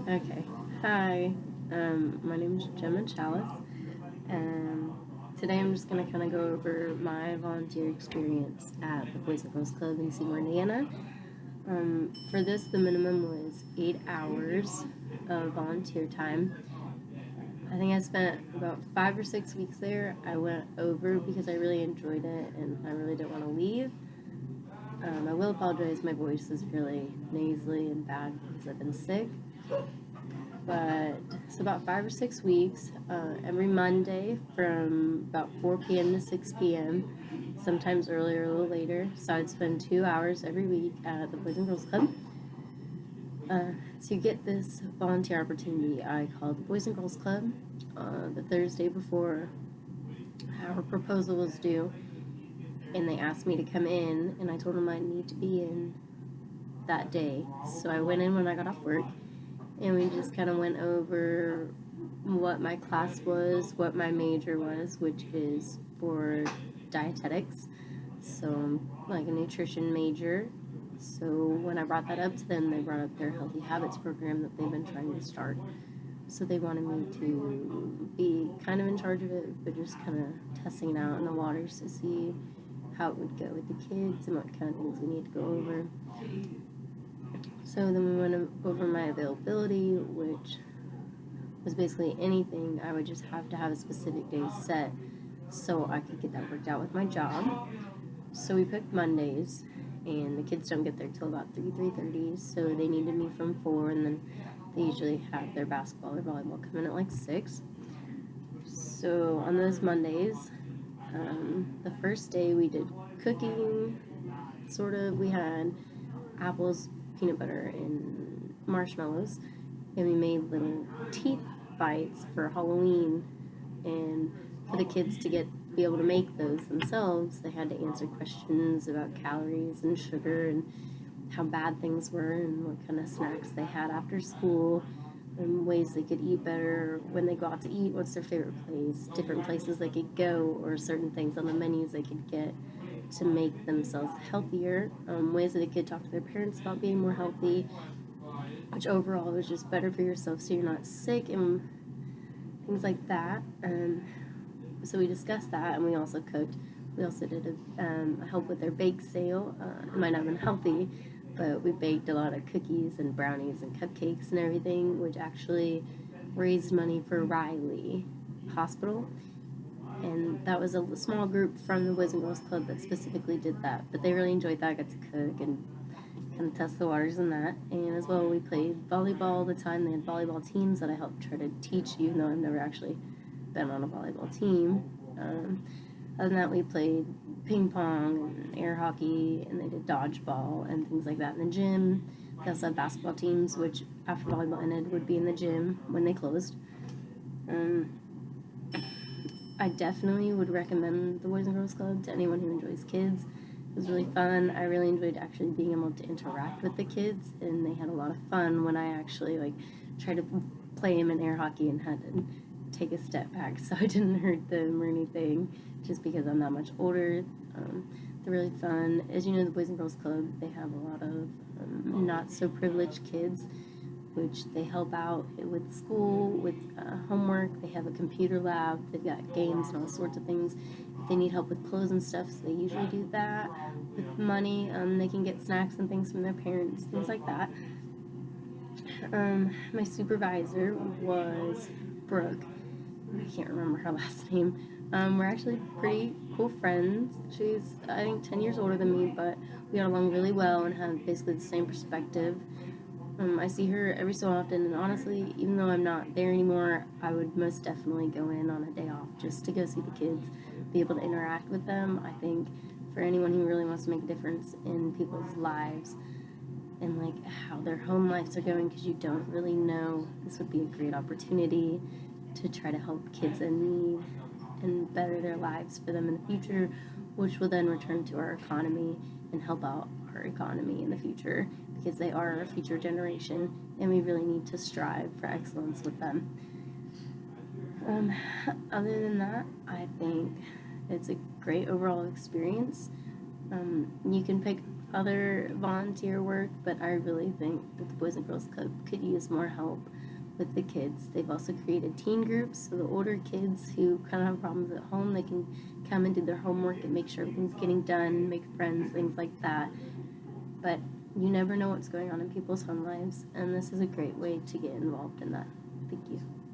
Okay. Hi. My name is Gemma Chalice, and today I'm just going to kind of go over my volunteer experience at the Boys and Girls Club in Seymour, Indiana. For this, the minimum was 8 hours of volunteer time. I think I spent about 5 or 6 weeks there. I went over because I really enjoyed it and I really didn't want to leave. I will apologize, my voice is really nasally and bad because I've been sick. But it's about 5 or 6 weeks, every Monday from about 4 p.m. to 6 p.m., sometimes earlier, a little later. So I'd spend 2 hours every week at the Boys and Girls Club. To get this volunteer opportunity, I called the Boys and Girls Club the Thursday before our proposal was due, and they asked me to come in, and I told them I'd need to be in that day. So I went in when I got off work, and we just kind of went over what my class was, what my major was, which is for dietetics, so I'm like a nutrition major. So when I brought that up to them, they brought up their healthy habits program that they've been trying to start. So they wanted me to be kind of in charge of it, but just kind of testing it out in the waters to see how it would go with the kids and what kind of things we need to go over. So then we went over my availability, which was basically anything. I would just have to have a specific day set so I could get that worked out with my job. So we picked Mondays, and the kids don't get there till about 3:30, so they needed me from 4, and then they usually have their basketball or volleyball come in at like 6. So on those Mondays, the first day we did cooking, sort of. We had apples, peanut butter, and marshmallows, and we made little teeth bites for Halloween. And for the kids to be able to make those themselves, they had to answer questions about calories and sugar and how bad things were and what kind of snacks they had after school and ways they could eat better when they go out to eat, what's their favorite place, different places they could go, or certain things on the menus they could get to make themselves healthier, ways that they could talk to their parents about being more healthy, which overall is just better for yourself so you're not sick and things like that. So we discussed that, and we also cooked. We also did a help with their bake sale. It might not have been healthy, but we baked a lot of cookies and brownies and cupcakes and everything, which actually raised money for Riley Hospital. And that was a small group from the Boys and Girls Club that specifically did that. But they really enjoyed that. I got to cook and kind of test the waters in that. And as well, we played volleyball all the time. They had volleyball teams that I helped try to teach, even though I've never actually been on a volleyball team. Other than that, we played ping pong and air hockey, and they did dodgeball and things like that in the gym. They also had basketball teams, which after volleyball ended would be in the gym when they closed. I definitely would recommend the Boys and Girls Club to anyone who enjoys kids. It was really fun. I really enjoyed actually being able to interact with the kids, and they had a lot of fun when I actually tried to play them in air hockey and had to take a step back so I didn't hurt them or anything, just because I'm that much older. They're really fun. As you know, the Boys and Girls Club, they have a lot of not so privileged kids, which they help out with school, with homework. They have a computer lab. They've got games and all sorts of things. If they need help with clothes and stuff, so they usually do that. With money, they can get snacks and things from their parents, things like that. My supervisor was Brooke. I can't remember her last name. We're actually pretty cool friends. She's, I think, 10 years older than me, but we got along really well and have basically the same perspective. I see her every so often, and honestly, even though I'm not there anymore, I would most definitely go in on a day off just to go see the kids, be able to interact with them. I think for anyone who really wants to make a difference in people's lives and how their home lives are going, because you don't really know, this would be a great opportunity to try to help kids in need and better their lives for them in the future, which will then return to our economy and help out our economy in the future, because they are our future generation and we really need to strive for excellence with them. Other than that, I think it's a great overall experience. You can pick other volunteer work, but I really think that the Boys and Girls Club could use more help with the kids. They've also created teen groups, so the older kids who kind of have problems at home, they can come and do their homework and make sure everything's getting done, make friends, things like that. But you never know what's going on in people's home lives, and this is a great way to get involved in that. Thank you.